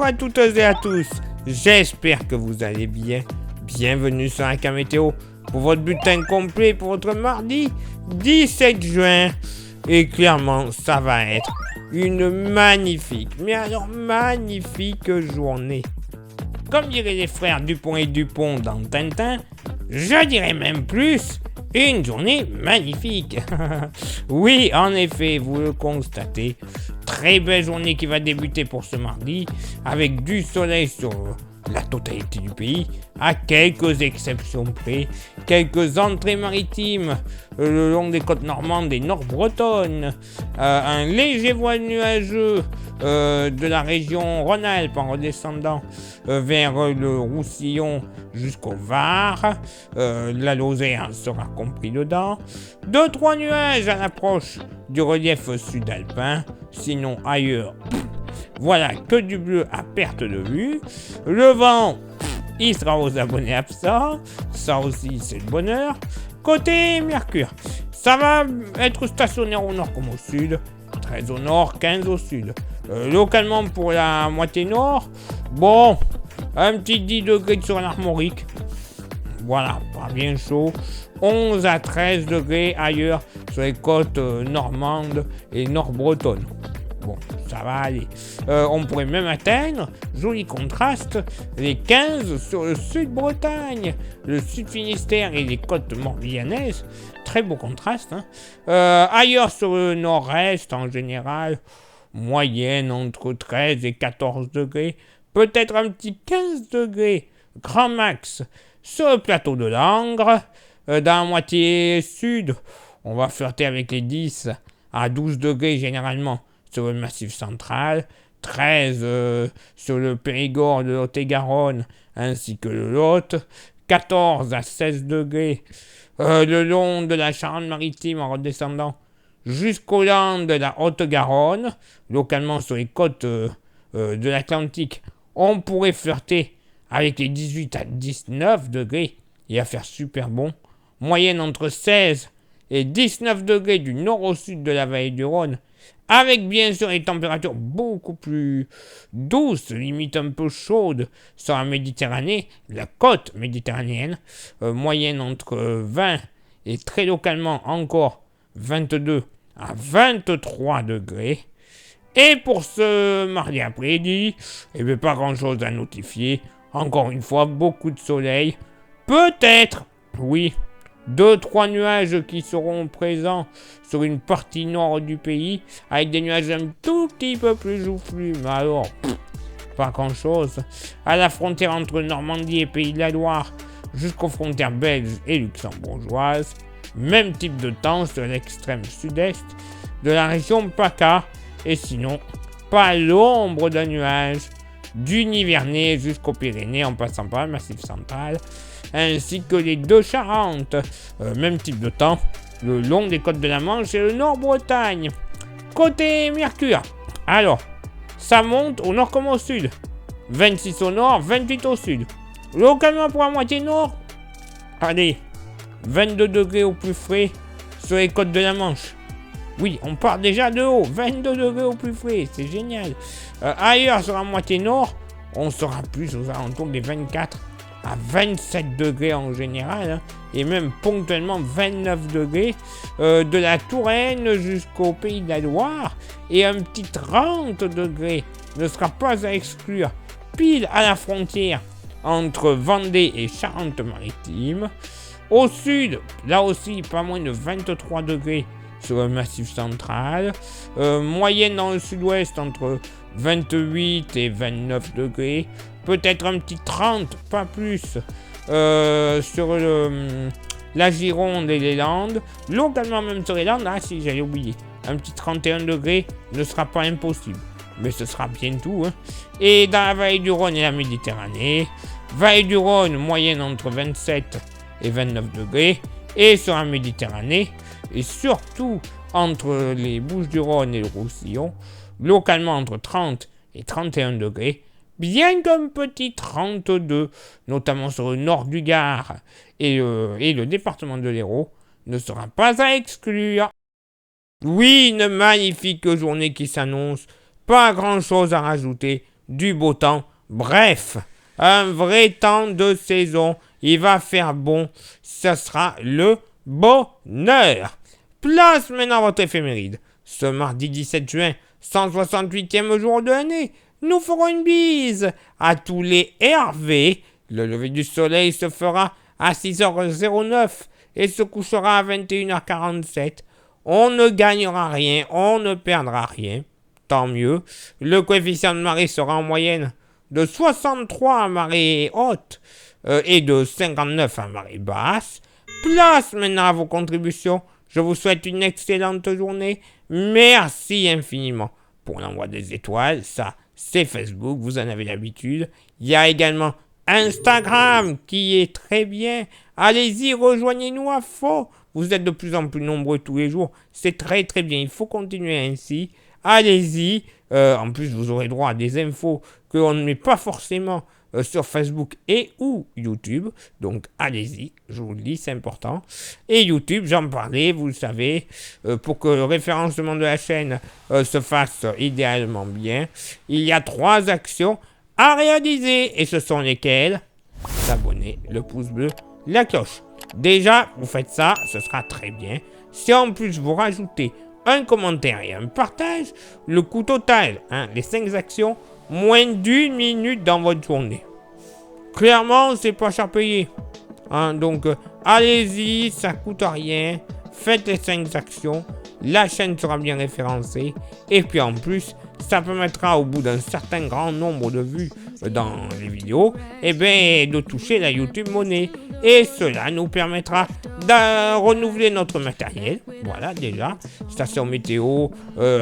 à toutes et à tous, j'espère que vous allez bien. Bienvenue sur Aka Météo pour votre bulletin complet pour votre mardi 17 juin. Et clairement, ça va être une magnifique, mais alors magnifique journée. Comme diraient les frères Dupont et Dupont dans Tintin, je dirais même plus, une journée magnifique. Oui, en effet, vous le constatez, très belle journée qui va débuter pour ce mardi, avec du soleil sur la totalité du pays, à quelques exceptions près, quelques entrées maritimes le long des côtes normandes et nord-bretonnes, un léger voile nuageux de la région Rhône-Alpes en redescendant vers le Roussillon jusqu'au Var, la Lozère sera compris dedans, 2-3 nuages à l'approche du relief sud-alpin, sinon ailleurs, voilà que du bleu à perte de vue. Le vent, il sera aux abonnés absents, ça aussi c'est le bonheur. Côté Mercure, ça va être stationnaire au nord comme au sud, 13 au nord, 15 au sud. Localement pour la moitié nord, bon, un petit 10 degrés sur l'Armorique, voilà, pas bien chaud. 11 à 13 degrés ailleurs sur les côtes normandes et nord-bretonnes. Bon, ça va aller. On pourrait même atteindre, joli contraste, les 15 sur le sud-Bretagne, le sud-Finistère et les côtes morbihanaises. Très beau contraste. Ailleurs sur le nord-est, en général, moyenne entre 13 et 14 degrés. Peut-être un petit 15 degrés, grand max, sur le plateau de Langres. Dans la moitié sud, on va flirter avec les 10 à 12 degrés généralement sur le massif central, 13 sur le Périgord de Lot-et-Garonne ainsi que le Lot, 14 à 16 degrés le long de la Charente-Maritime en redescendant jusqu'au Landes de la Haute-Garonne, localement sur les côtes de l'Atlantique, on pourrait flirter avec les 18 à 19 degrés et à faire super bon, moyenne entre 16 et 19 degrés du nord au sud de la vallée du Rhône, avec bien sûr les températures beaucoup plus douces, limite un peu chaudes sur la Méditerranée, la côte méditerranéenne, moyenne entre 20 et très localement encore 22 à 23 degrés. Et pour ce mardi après-midi, pas grand chose à notifier, encore une fois beaucoup de soleil, peut-être, oui, 2-3 nuages qui seront présents sur une partie nord du pays, avec des nuages un tout petit peu plus joufflus, mais alors, pas grand-chose. À la frontière entre Normandie et Pays de la Loire, jusqu'aux frontières belges et luxembourgeoises, même type de temps sur l'extrême sud-est de la région PACA, et sinon, pas l'ombre d'un nuage, du Nivernais jusqu'aux Pyrénées en passant par le Massif central, ainsi que les deux Charentes, même type de temps, le long des côtes de la Manche et le Nord-Bretagne. Côté Mercure, alors, ça monte au nord comme au sud, 26 au nord, 28 au sud. Localement pour la moitié nord, allez, 22 degrés au plus frais sur les côtes de la Manche. Oui, on part déjà de haut, 22 degrés au plus frais, c'est génial. Ailleurs sur la moitié nord, on sera plus aux alentours des 24 à 27 degrés en général, et même ponctuellement 29 degrés, de la Touraine jusqu'au Pays de la Loire, et un petit 30 degrés ne sera pas à exclure, pile à la frontière entre Vendée et Charente-Maritime. Au sud, là aussi, pas moins de 23 degrés sur le Massif central, moyenne dans le sud-ouest entre 28 et 29 degrés, peut-être un petit 30, pas plus, sur la Gironde et les Landes, localement même sur les Landes, si j'allais oublier, un petit 31 degrés ne sera pas impossible, mais ce sera bien tout. Et dans la vallée du Rhône et la Méditerranée, vallée du Rhône, moyenne entre 27 et 29 degrés, et sur la Méditerranée, et surtout entre les Bouches-du-Rhône et le Roussillon, localement entre 30 et 31 degrés, bien qu'un petit 32, notamment sur le nord du Gard et le département de l'Hérault, ne sera pas à exclure. Oui, une magnifique journée qui s'annonce, pas grand chose à rajouter, du beau temps. Bref, un vrai temps de saison. Il va faire bon. Ça sera le bonheur. Place maintenant votre éphéméride. Ce mardi 17 juin, 168e jour de l'année, nous ferons une bise à tous les Hervé. Le lever du soleil se fera à 6h09 et se couchera à 21h47. On ne gagnera rien, on ne perdra rien. Tant mieux. Le coefficient de marée sera en moyenne de 63 à marée haute et de 59 à marée basse. Place maintenant à vos contributions. Je vous souhaite une excellente journée. Merci infiniment pour l'envoi des étoiles. Ça, c'est Facebook, vous en avez l'habitude. Il y a également Instagram qui est très bien. Allez-y, rejoignez-nous à fond. Vous êtes de plus en plus nombreux tous les jours. C'est très très bien. Il faut continuer ainsi. Allez-y. En plus, vous aurez droit à des infos qu'on ne met pas forcément sur Facebook et ou YouTube. Donc, allez-y. Je vous le dis, c'est important. Et YouTube, j'en parlais, vous le savez, pour que le référencement de la chaîne se fasse idéalement bien. Il y a 3 actions à réaliser. Et ce sont lesquelles? S'abonner, le pouce bleu, la cloche. Déjà, vous faites ça, ce sera très bien. Si en plus vous rajoutez un commentaire et un partage, le coût total, les 5 actions, moins d'1 minute dans votre journée. Clairement, c'est pas cher payé. Donc, allez-y, ça coûte rien. Faites les 5 actions. La chaîne sera bien référencée. Et puis en plus, ça permettra au bout d'un certain grand nombre de vues dans les vidéos, de toucher la YouTube Money. Et cela nous permettra de renouveler notre matériel. Voilà, déjà. Stations météo,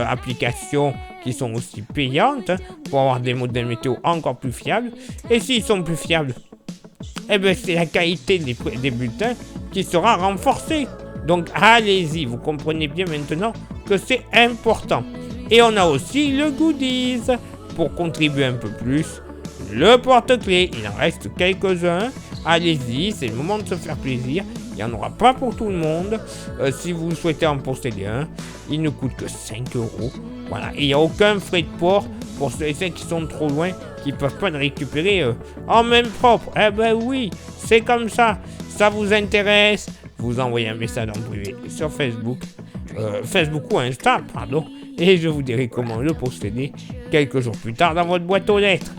applications qui sont aussi payantes pour avoir des modèles météo encore plus fiables. Et s'ils sont plus fiables, c'est la qualité des bulletins qui sera renforcée. Donc allez-y, vous comprenez bien maintenant que c'est important. Et on a aussi le goodies pour contribuer un peu plus. Le porte-clés, il en reste quelques-uns. Allez-y, c'est le moment de se faire plaisir. Il n'y en aura pas pour tout le monde. Si vous souhaitez en posséder un, il ne coûte que 5 €. Voilà, et il n'y a aucun frais de port pour ceux et celles qui sont trop loin, qui ne peuvent pas le récupérer en main propre. Oui, c'est comme ça. Ça vous intéresse? Vous envoyez un message en privé sur Facebook, Facebook ou Insta, et je vous dirai comment le posséder quelques jours plus tard dans votre boîte aux lettres.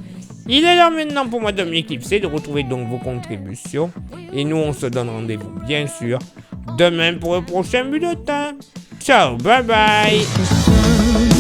Il est là maintenant pour moi de m'éclipser, de retrouver donc vos contributions. Et nous, on se donne rendez-vous, bien sûr, demain pour le prochain bulletin. Ciao, bye bye.